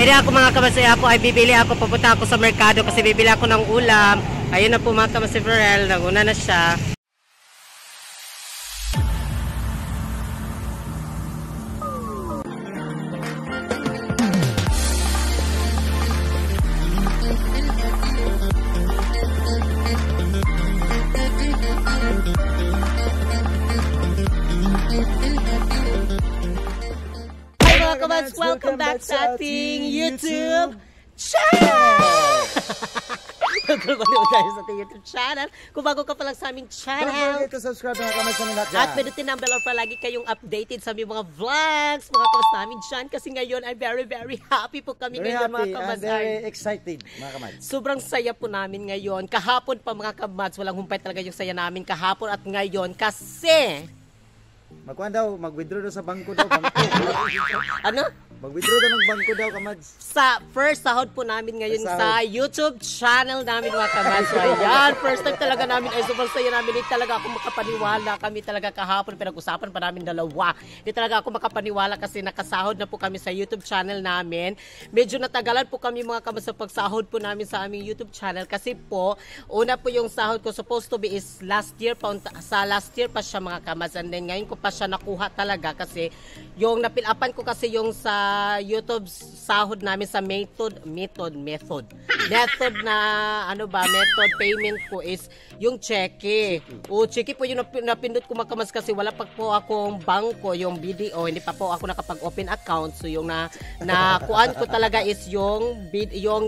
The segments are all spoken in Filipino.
Kaya ako mga kamasi, ako ay bibili ako, pupunta ako sa merkado kasi bibili ako ng ulam. Ayun na po mga kamasi Ferrell, naguna na siya. Welcome back sa ating YouTube channel! Welcome tayo sa ating YouTube channel. Kung bago ka pa lang sa aming channel, don't forget to subscribe mga kamay sa mga dyan. At pinutin ang bell para lagi kayong updated sa aming mga vlogs, mga kamas namin dyan. Kasi ngayon ay very happy po kami ngayon mga kamas. Very excited mga kamay. Sobrang saya po namin ngayon. Kahapon pa mga kamas, walang humpay talaga yung saya namin kahapon at ngayon kasi... Magkuhan daw, mag-withdraw daw sa bangko daw. Ano? Mag-withdraw daw ng bangko daw, kamads. Sa first sahod po namin ngayon sa YouTube channel namin mga kamads. So ayan, first time talaga namin ay sobrang saya namin. Hindi talaga ako makapaniwala. Kami talaga kahapon, pinag-usapan pa namin dalawa. Hindi talaga ako makapaniwala kasi nakasahod na po kami sa YouTube channel namin. Medyo natagalan po kami mga kamads sa pagsahod po namin sa aming YouTube channel. Kasi po, una po yung sahod ko supposed to be is last year pa. Sa last year pa siya mga kamads. And then ngayon ko pa siya nakuha talaga kasi yung napilapan ko kasi yung sa YouTube sahod namin sa method na ano ba, method payment ko is yung cheque. O cheque po yung napindot ko makamas kasi wala pa po akong bangko, yung BDO, hindi pa po ako nakapag-open account. So yung kuan ko talaga is yung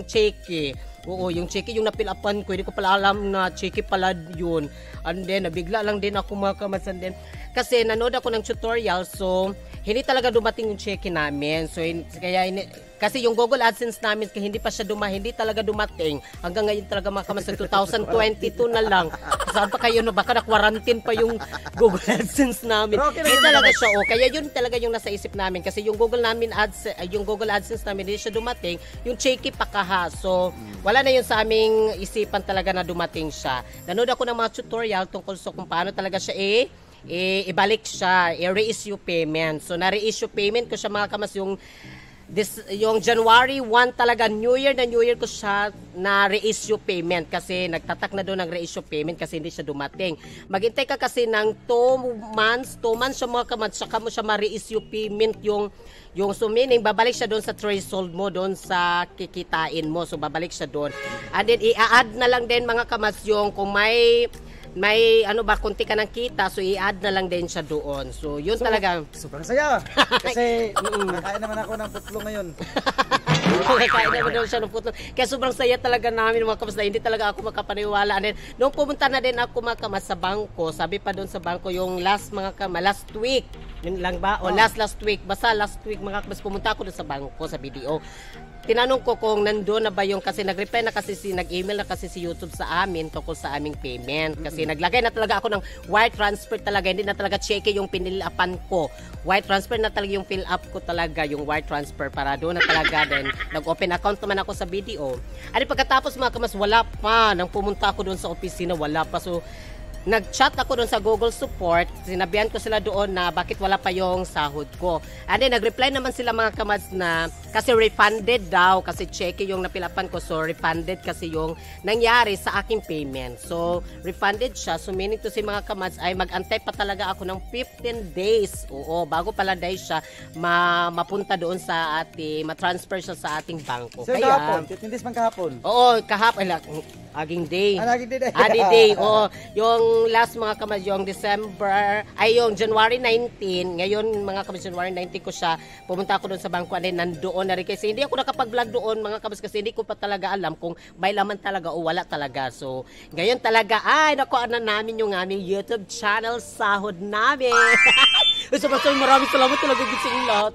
cheque. Oo, yung cheque yung napilapan ko, hindi ko pala alam na cheque pala yun. And then, nabigla lang din ako mga kamas. And then, kasi nanood ako ng tutorial, so hindi talaga dumating yung cheque namin. So, kasi yung Google AdSense namin, hindi pa siya hindi talaga dumating. Hanggang ngayon talaga mga kamas, 2022 na lang. Saan pa kayo, no? Baka na-quarantine pa yung Google AdSense namin. Hindi talaga siya, kaya yun talaga yung nasa isip namin. Kasi yung Google AdSense namin, hindi siya dumating. Yung cheque pa kaha. So, wala na yun sa aming isipan talaga na dumating siya. Nanood ako ng mga tutorial tungkol sa kung paano talaga siya ibalik siya, i-reissue payment. So, na-reissue payment ko siya mga kamas yung January 1 talaga, New Year ko siya na reissue payment kasi nagtatak na doon ng reissue payment kasi hindi siya dumating. Maghintay ka kasi ng 2 months siya mga kamas, saka mo siya ma-reissue payment yung so meaning babalik siya doon sa threshold mo, doon sa kikitain mo. So babalik siya doon. And then i-add na lang din mga kamas yung kung may ano ba, kunti ka ng kita, so i-add na lang din siya doon. So yun talaga. Sobrang saya. Kasi nakain naman ako ng putlo ngayon. Nakain naman daw siya ng putlo. Kaya sobrang saya talaga namin mga kamas na hindi talaga ako makapaniwala. And then, nung pumunta na din ako mga kamas sa bangko, sabi pa doon sa bangko yung last week. Yun lang ba? O last week. Basta last week mga kamas, pumunta ako doon sa bangko, sa BDO. Tinanong ko kung nandoon na ba yung, kasi nag-reply na kasi nag-email na kasi si YouTube sa amin tungkol sa aming payment. Kasi naglagay na talaga ako ng wire transfer talaga, hindi na talaga cheque yung pinilapan ko. Wire transfer na talaga yung fill up ko talaga, yung wire transfer para doon na talaga din. Nag-open account naman ako sa BDO. At pagkatapos mga kamas, wala pa. Nang pumunta ako doon sa opisina, wala pa. So, nag-chat ako doon sa Google Support, sinabihan ko sila doon na bakit wala pa yung sahod ko. And then, nag-reply naman sila mga kamads na kasi refunded daw, kasi cheque yung napilapan ko, so refunded kasi yung nangyari sa aking payment. So, refunded siya. So, meaning to si mga kamads ay mag-antay pa talaga ako ng 15 days. Oo, bago pala days siya mapunta doon sa ating, matransfer siya sa ating bangko. So, kahapon, 15 days man kahapon? Oo, kahapon, aging day. Adi day. Oo, yung last mga kamas, yung yung January 19, ngayon mga kamas, January 19 ko siya, pumunta ako doon sa bangko, and nandoon na rin kasi hindi ako nakapag-vlog doon mga kamas kasi hindi ko pa talaga alam kung may laman talaga o wala talaga. So, ngayon talaga, nakuha na namin yung aming YouTube channel, sahod namin. So, maraming salamat talaga sa inyong lahat.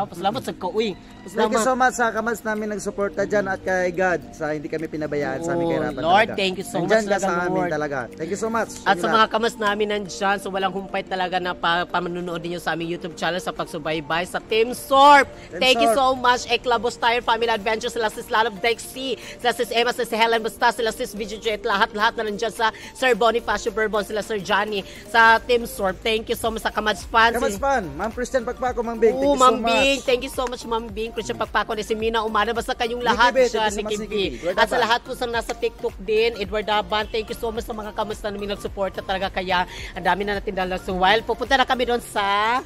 Pasalamat sa kauwi. Thank you so much sa kamas namin nagsuporta dyan at kay God sa hindi kami pinabayaan sa aming kahirapan. Lord, talaga. thank you so much Nandyan ka sa amin talaga. Thank you so much. kamats. At sa mga kamas namin nandyan, so walang humpay talaga na pamanunood ninyo sa aming YouTube channel sa pagsubaybay sa Team Sorp. Thank you so much. Eklabos Tire Family Adventures, sila sis Lalab Dexy, sila sis Emma, sila si Helen Basta, sila sis VJJ, at lahat-lahat na nandyan sa Sir Bonifacio Bourbon, sila Sir Johnny sa Team Sorp. Thank you so much sa Kamats fans. Kamats fan, Ma'am Christian Pagpako, Ma'am Bing. Oo, Ma'am Bing. Thank you so much, Ma'am Bing. Christian Pagpako, ni si Mina Umana, basta kayong lahat dyan, Nikki B. At sa lahat po sa nasa TikTok din, Edward Daban, thank you so much sa mga kamusta namin nagsuporta talaga, kaya ang dami na natin dala. So while pupunta na kami doon sa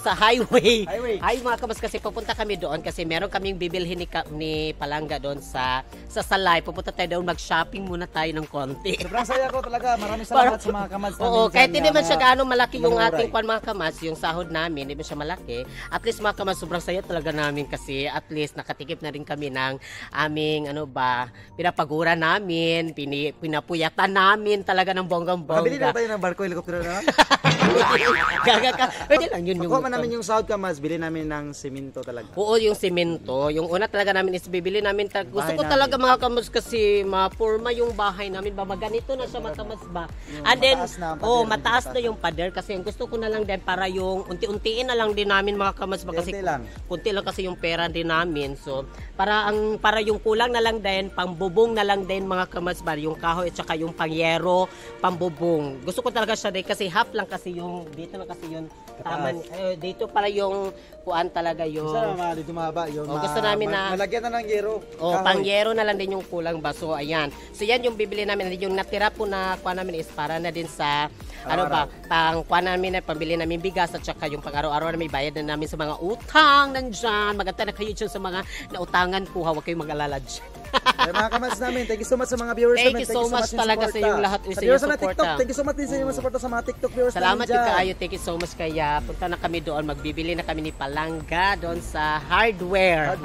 sa highway. Ay mga kabas, kasi pupunta kami doon kasi meron kaming bibilhin ni Palangga doon sa Salay. Pupunta tayo doon, mag-shopping muna tayo ng konti. Sobrang saya ko talaga. Maraming salamat sa mga kamats namin. Oo, kahit hindi man siya gaano malaki yung ating mga kamats, yung sahod namin, hindi man siya malaki. At least mga kamats, sobrang saya talaga namin kasi at least nakatikip na rin kami ng aming pinapagura namin, pinapuyatan namin talaga ng bonggang-bongga. Mabili na tayo ng barko, helicopter na. Gaga ka. Pwede lang yun. Pagkuha man namin yung sahod kamats, bili namin ng simento talaga. Oo, yung simento. Yung una talaga namin is bibili namin. Gusto ko talaga mga kamats kasi mapurma yung bahay namin. Maganito na siya makamas ba. And then, mataas na yung pader kasi yung gusto ko na lang din para yung unti-untiin na lang din namin mga kamats ba kasi kunti lang kasi yung pera din namin. So, para yung kulang na lang din, pangbubong na lang din mga kamats ba, yung kahoy at saka yung pangyero, pambubong. Gusto ko talaga siya din kasi half lang kasi yung, dito na kasi yung taman. Dito para yung kuan talaga yung dito mahaba yung gusto namin na malagyan na ng yero. Pangyero na lang din yung kulang ba. So ayan. So yan yung bibili namin. Yung natira po na kuan namin is para na din sa pang kuan namin na pambili namin bigas at saka yung pang-araw-araw na may bayad na namin sa mga utang nandyan. Maganda na kayo dyan sa mga nautangan ko. Huwag kayong mag-alala dyan. Mga kamats namin, thank you so much sa mga viewers namin. Thank you so much talaga sa yung lahat sa yung support. Thank you so much din sa inyo suporta sa mga TikTok viewers namin. Salamat din kayo. Thank you so much kaya punta na kami doon. Magbibili na kami ni Palangga doon sa hardware.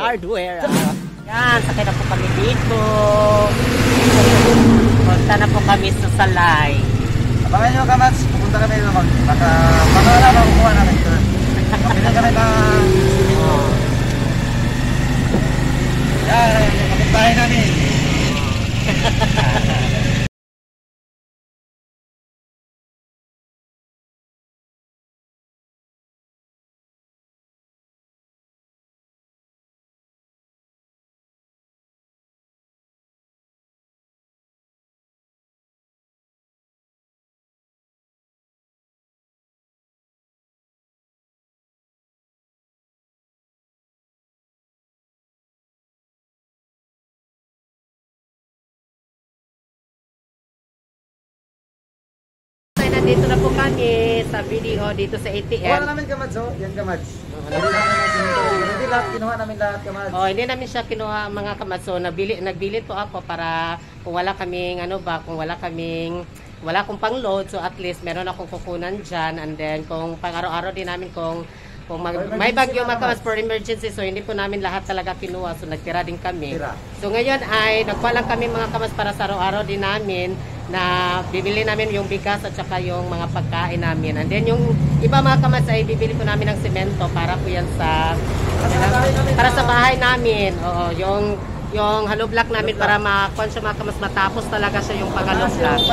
Yan, sakay na po kami dito. Punta na po kami sa Salay. Abangan nyo kamats, pupunta kami doon. Baka wala makukuha namin doon. Pabili kami na yan, kapitbahay namin. Nandito na po kami sa video dito sa ATM. Kuha na namin kamats, yan kamats. Hindi lahat, kinuha namin lahat kamats. Hindi namin siya kinuha mga kamats. So nagbili po ako para kung wala kaming wala akong pang-load, so at least meron akong kukunan dyan. And then kung pang-araw-araw din namin kung may bagyo mga kamats for emergency, so hindi po namin lahat talaga kinuha, so nagtira din kami. So ngayon ay nagkuha lang kami mga kamats para sa araw-araw din namin na bibili namin yung bigas at saka yung mga pagkain namin. And then yung iba mga kamats ay bibili ko namin ng semento para po yan sa bahay namin. Oo, yung hollow block namin para siya mga kamats, matapos talaga siya yung pag-hollow block.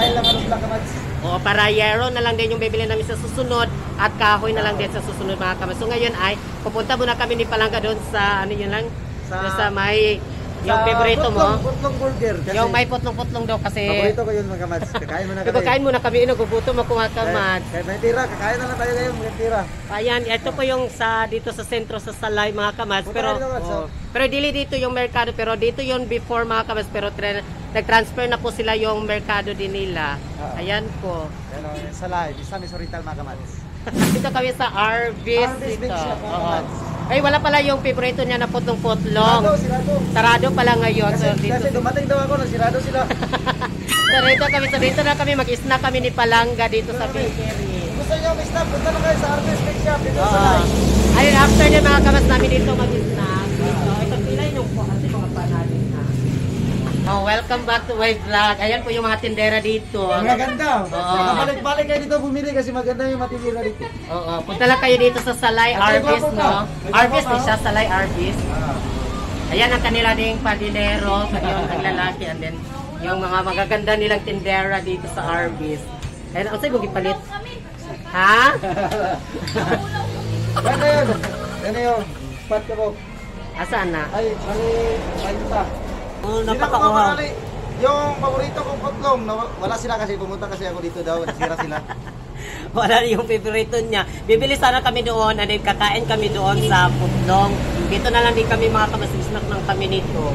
O para yero na lang din yung bibili namin sa susunod at kahoy na lang din sa susunod mga kamats. So ngayon ay pupunta muna kami ni Palangga doon sa sa may yung favorito mo. Putlong burger. Yung may putlong-putlong daw kasi paborito ko yun mga kamats. Kakain muna kami. Kakain muna kami. Gugutom ako mga kamats. Kahit may tira, kakain na lang tayo ngayon. May tira. Ayan, ito po yung dito sa sentro sa Salay mga kamats. Pero dili dito yung merkado. Pero dito yung before mga kamats. Pero nag-transfer na po sila yung merkado din nila. Ayan po. Salay, Bisa Misorital mga kamats. Dito kami sa Arby's dito. Ay, wala pala yung favorito niya na putlong-putlong. Sarado pala ngayon. Kasi dumating daw ako, nagsirado sila. Dito na kami, mag-snack kami ni Palangga dito sa bakery. Gusto niyo mag-snack, punta na kayo sa Arby's Big Shop dito sa Salay. Ayun, after niya mga kamas namin dito mag-snack. Ito pilay nung po kasi mga panalin na. Welcome back to my vlog. Ayan po yung mga tindera dito. Maganda. Balik-balik kayo dito bumili kasi maganda yung matindera dito. Punta lang kayo dito sa Salay Arby's, no? Arby's ni siya, Salay Arby's. Ayan ang kanila ding pandinero, yung ang lalaki, and then Yung mga magaganda nilang tindera dito sa Arby's. Ayun, ang sa'yo mong ipalit? Ha? Yan na yun. Spot ka po. Asaan na? Ay, mali pa. Oh, napaka-uhaw. Yung paborito kong kotlong, wala sila kasi pumunta kasi ako dito daw, nasira sila. Wala yung favorito niya. Bibili sana kami doon, and then kakain kami doon sa Putlong. Dito na lang din kami mga kamas, snack ng kami nito.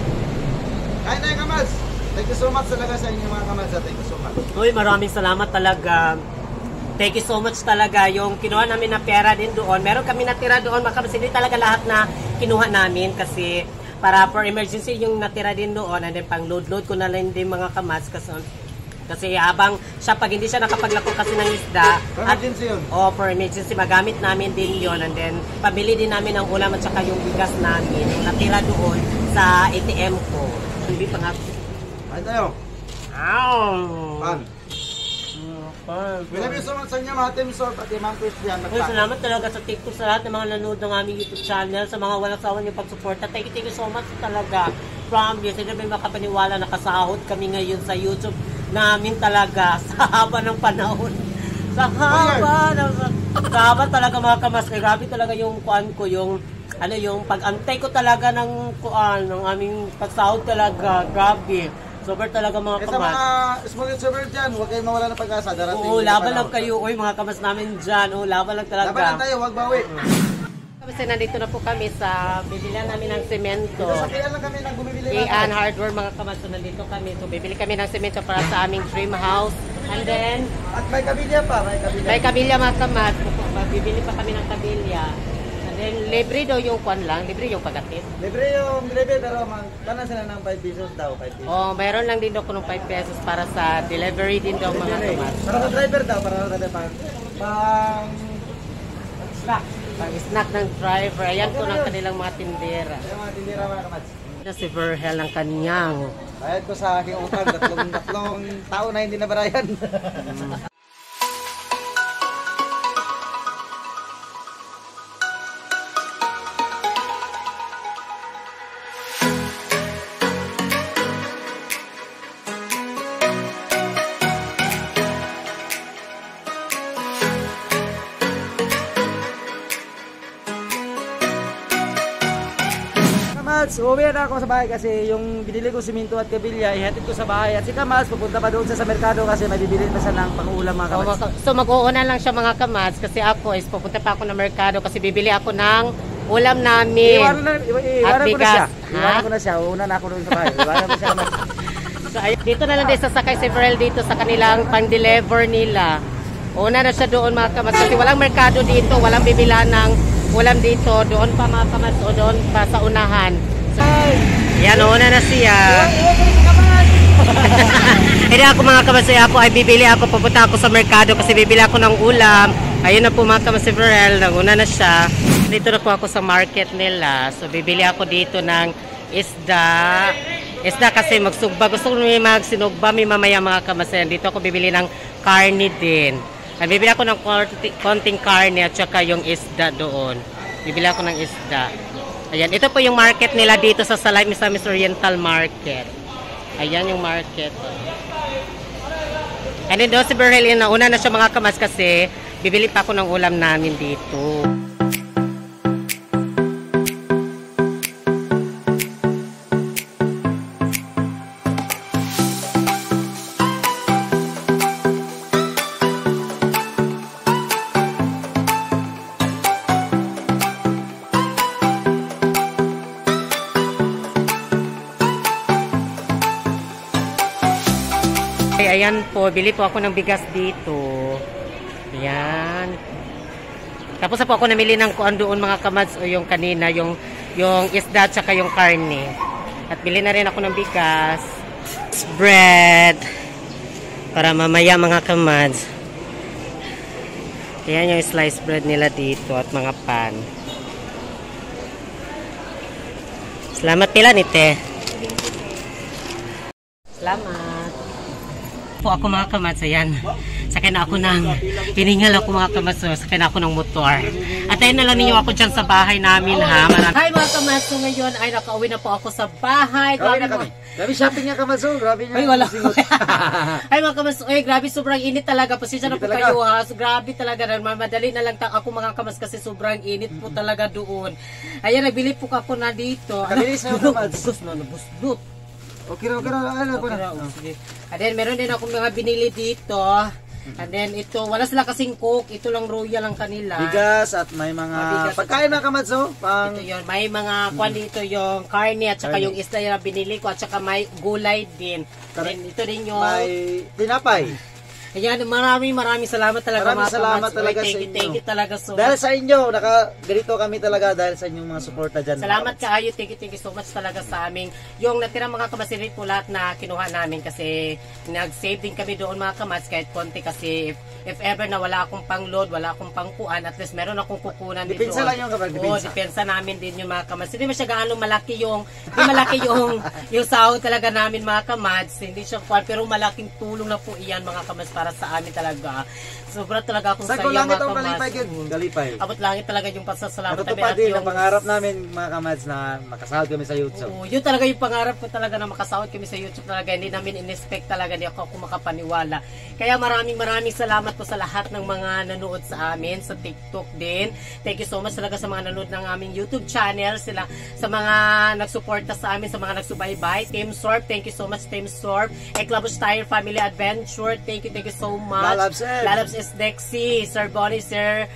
Kain na yung kamas! Thank you so much talaga sa inyo mga kamas. Thank you so much. Uy, maraming salamat talaga. Thank you so much talaga. Yung kinuha namin na pera din doon. Meron kami natira doon mga kamas. Hindi talaga lahat na kinuha namin kasi para for emergency yung natira din doon. And then pang load ko na lang din mga kamas kasi habang siya, pag hindi siya nakapaglako kasi ng isda, For emergency yun? For emergency, magamit namin din yon. And then, pabili din namin ng ulam at saka yung bigas namin, yung natira doon sa ATM ko. Hindi pa nga. Kain tayo. Pan. We love you so much sa inyo mga Team Salt at Imang Christian. Uy, salamat talaga sa TikTok sa lahat ng mga nanonood ng aming YouTube channel, sa mga walang sawa niyong pagsuporta. Thank you so much talaga. Promise, hindi namin makapaniwala, nakasahod kami ngayon sa YouTube namin talaga sa haba ng panahon. Sa haba talaga mga kamas. Grabe talaga yung kuan ko, yung yung pag-antay ko talaga ng kuan, ng aming pagsahod talaga. Grabe. Sober talaga mga kamas. Sa mga small YouTuber dyan, huwag kayong mawala ng pag-asa. Oo, laban lang kayo. Uy, mga kamas namin dyan. Oo, laban lang talaga. Laban lang tayo, huwag bawi. Kasi nandito na po kami sa bibilihan namin ng semento. Sa kaya lang kami nang bumibili Ian Hardware mga kamas. So nandito kami. So bibili kami ng semento para sa aming dream house. And then, at may kabilya pa, may kabilya mga kamas. Bibili pa kami ng kabilya. And then, libre daw yung kwan lang. Libre yung pag-atit. Libre yung delivery pero tanan sila ng 5 pesos daw, 5 pesos. Oh, mayroon lang din daw ko ng 5 pesos para sa delivery din daw mga kamas. Para sa driver daw, para sa driver pang snack. Pang-snack ng driver. Ayan po ng kanilang mga tindera. Ayan mga tindera mga kamats. Ito si Verhel ng kanyang. Bayad ko sa aking utang, tatlong taon na hindi nabarayan. Kamats, uwi na ako sa bahay kasi yung binili ko siminto at kabilya, ihatid ko sa bahay. At si Kamats, pupunta pa doon sa merkado kasi may bibili pa siya ng pang-ulam mga Kamats. So mag-uuna lang siya mga kamats kasi ako is pupunta pa ako ng merkado kasi bibili ako ng ulam namin. Iwanan ko na siya. Iwanan ko na siya. Una na ako doon sa bahay. Iwanan ko siya Kamats. So dito na lang din sasakay si Verhel dito sa kanilang pang-deliver nila. Una na siya doon mga kamats kasi walang merkado dito, walang bibilan ng ulam dito. Doon pa mga kamats o doon pa sa unahan. So, yan, una na siya. Hindi ako mga kamats, ako ay bibili ako, pupunta ako sa merkado kasi bibili ako ng ulam. Ayun na po mga kamats si Verhel, naguna na siya. Dito na po ako sa market nila. So bibili ako dito ng isda. Isda kasi magsugba. Gusto ko may magsinugba, may mamaya mga kamats. Dito ako bibili ng karne din. Bibili ako ng konting karne at saka yung isda doon. Bibili ako ng isda. Ayan, ito po yung market nila dito sa Salay Misamis Oriental Market. Ayan yung market. And then doon si Verhel, nauna na siya mga kamas kasi bibili pa ako ng ulam namin dito. Ayan po, bili po ako ng bigas dito. Ayan. Tapos po ako namili ng kuan doon mga kamads o yung kanina, yung isda at saka yung karne. At bili na rin ako ng bigas. Bread. Para mamaya mga kamads. Ayan yung sliced bread nila dito at mga pan. Salamat pila nite. Salamat. po ako mga kamads. Ayan. Sakay na ako ng hiningal ako mga kamads. So, sakay na ako ng motor. At ayun na lang ninyo ako dyan sa bahay namin ha. Hi mga kamads. So ngayon ay nakauwi na po ako sa bahay. Grabe shopping nga kamads. Grabe nga. Ay wala. Ay mga kamads. Ay grabe sobrang init talaga. Pasensya na po kayo ha. So, grabe talaga. Madali na lang ako mga kamads kasi sobrang init po talaga doon. Ayan, nabili po ako na dito. Kabilis na yung kamads. Nabusdot. Okay na. Ano ko na. And then, meron din akong mga binili dito. And then, ito, wala sila kasing coke. Ito lang royal ang kanila. Bigas at may mga pagkain na kamads. Ito yun. May mga kwan dito yung karne at saka yung isda yung binili ko. At saka may gulay din. And then, ito din yung... May tinapay. Ayan, maraming salamat talaga. Maraming salamat talaga sa inyo. Thank you talaga so much. Dahil sa inyo, ganito kami talaga dahil sa inyong mga suporta dyan. Salamat kaayo, thank you so much talaga sa aming. Yung natira mga kamasirit po lahat na kinuha namin kasi nag-save din kami doon mga kamats kahit konti kasi if ever na wala akong pang-load, wala akong pang-kuan, at least meron akong kukunan dito. Depensa lang yung kapag depensa. Oo, depensa namin din yung mga kamats. Hindi masyadong gaano malaki yung yung sahod talaga namin mga kamats. Hindi siya kuan, pero malaking tulong na po iyan mga kamats para sa amin talaga. Sobra talaga akong saya mga kamads. Galipay. Abot langit talaga yung pasasalamat namin. Natutupad din ang pangarap namin mga kamads na makasahod kami sa YouTube. Oo, yun talaga yung pangarap ko talaga na makasahod kami sa YouTube talaga. Hindi namin in-expect talaga. Hindi ako makapaniwala. Kaya maraming salamat po sa lahat ng mga nanood sa amin sa TikTok din. Thank you so much talaga sa mga nanood ng aming YouTube channel. Sila sa mga nagsuporta sa amin, sa mga nagsubaybay. Team Sorb, thank you so much Team Sorb. Eklabos Tire Family Adventure, thank you so much. Lalabs is Dexy, Sir Bonnie, Sir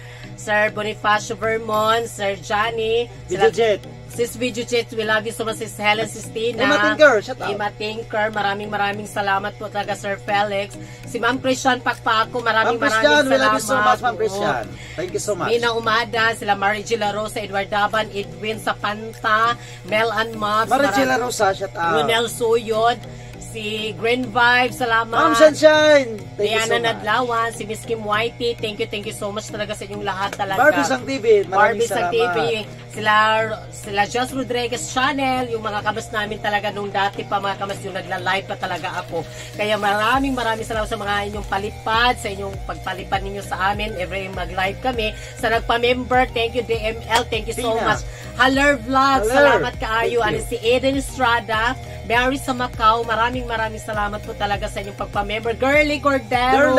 Bonifacio Vermont, Sir Johnny, Videojet. Sis Videojet, we love you so much. Sis Helen, Sis Tina, Ima Tinker, maraming salamat po talaga Sir Felix. Si Ma'am Christian Pakpako, maraming salamat. We love you so much Ma'am Christian. Thank you so much. Mina Umada, sila Marigila Rosa, Edward Daban, Edwin Sapanta, Mel and Mobs, Marigila Rosa, shout out. Ronel Suyod, si Green Vibe, salamat. Ma'am Sunshine, thank you so much. Nadlawan, si Miss Kim Whitey, thank you so much talaga sa inyong lahat talaga. Barbie Sang TV, maraming salamat. TV, sila Joss Rodriguez Channel, yung mga kabas namin talaga nung dati pa mga kabas yung nagla-live pa talaga ako. Kaya maraming salamat sa mga inyong palipad, sa inyong pagpalipad ninyo sa amin, every mag-live kami. Sa nagpa-member, thank you DML, thank you so much. Haller Vlog, salamat kaayo. Ano si Eden Estrada, Mary sa Macau, maraming salamat po talaga sa inyong pagpa-member. Girly Cordero.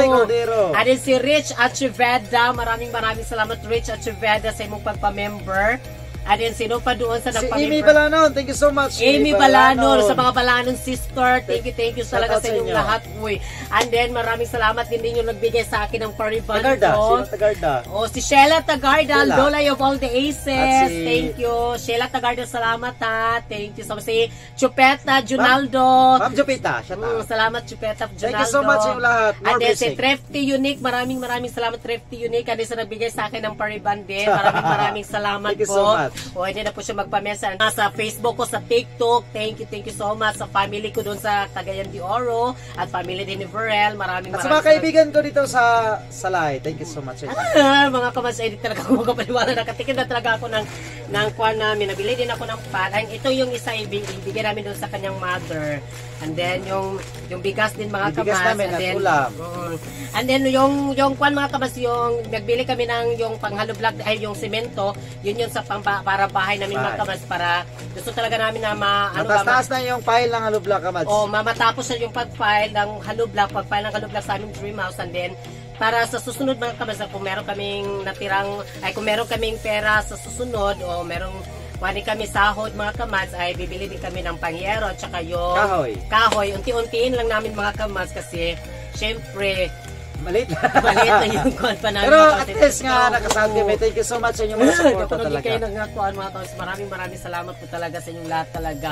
Ano si Rich Achiveda, maraming salamat Rich Achiveda sa inyong pagpa-member. Ayan, sino pa doon sa nagpamember? Si Amy Balanon, thank you so much. Amy Balanon, sa mga Balanon sister, thank you talaga sa inyong lahat. Uy. And then, maraming salamat din ninyo nagbigay sa akin ng pariband. Sino Tagarda? O, si Sheila Tagarda, Lola of all the aces. Thank you. Sheila Tagarda, salamat ha. Thank you so much. Si Chupeta, Junaldo. Ma'am Chupeta, shout out. Salamat Chupeta, Junaldo. Thank you so much yung lahat. And then, si Thrifty Unique, maraming salamat Thrifty Unique. And then, sa nagbigay sa akin ng pariband din. Maraming salamat thank you po. So much. O, hindi na po siya magpamesa. Sa Facebook ko, sa TikTok, thank you so much. Sa family ko doon sa Cagayan de Oro at family din ni Verel, maraming at sa mga kaibigan ko dito sa Salay, thank you so much. Mga kamas, hindi talaga ako makapaniwala. Nakatikim na talaga ako ng kwan namin. Nabili din ako ng pan. Ito yung isa ibigay namin doon sa kanyang mother. And then yung bigas din mga kamas. Bigas namin at ulam. And then yung kwan mga kamas, yung nagbili kami ng yung panghalublag ay yung semento, yun sa para bahay namin mga kamas, para gusto talaga namin na mataas na yung file ng halublag kamas. O matapos na yung pag-file ng halublag, sa aming dream house. And then para sa susunod mga kamas, kung meron kaming kung meron kaming pera sa susunod o merong wani kami sahod mga kamats, ay bibili din kami ng pangyero at saka yung kahoy. Unti-untiin lang namin mga kamats kasi syempre Malit na yung kuhan pa namin. Pero at least nga nakasahod kami. Thank you so much sa inyong mga suporta talaga. Kayo nagkakuan mga kamats. Maraming salamat po talaga sa inyong lahat talaga.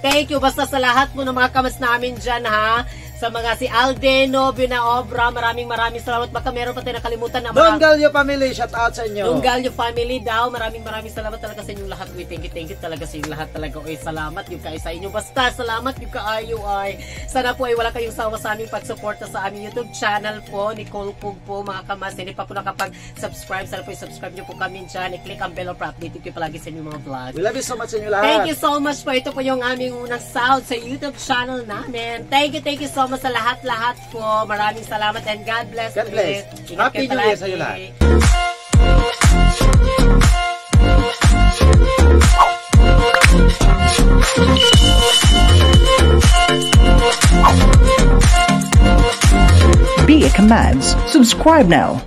Thank you basta sa lahat po ng mga kamats namin dyan ha. Sa mga si Aldeno, Binaobra, maraming salamat. Baka meron pa tayo nakalimutan na mga... Don Gallo family, shout out sa inyo. Don Gallo family daw, maraming salamat talaga sa inyong lahat. Uy, thank you talaga sa inyong lahat talaga. Uy, salamat yung kayo sa inyo. Basta, salamat yung kaayo ay. Sana po ay wala kayong sawa sa aming pagsuporta sa aming YouTube channel po. Nicole Pug po mga kamas. Hindi pa po nakapag-subscribe. Sana po i-subscribe nyo po kami dyan. I-click ang bell para update ko palagi sa inyong mga vlog. We love you so much sa inyo lahat. Thank you so much po. Ito po yung aming unang sahod sa YouTube channel namin. Thank you so much sa lahat-lahat po. Maraming salamat and God bless. God bless. Ingat Happy kayo New Year palagi. sa inyo lahat. Be It Commands. Subscribe now.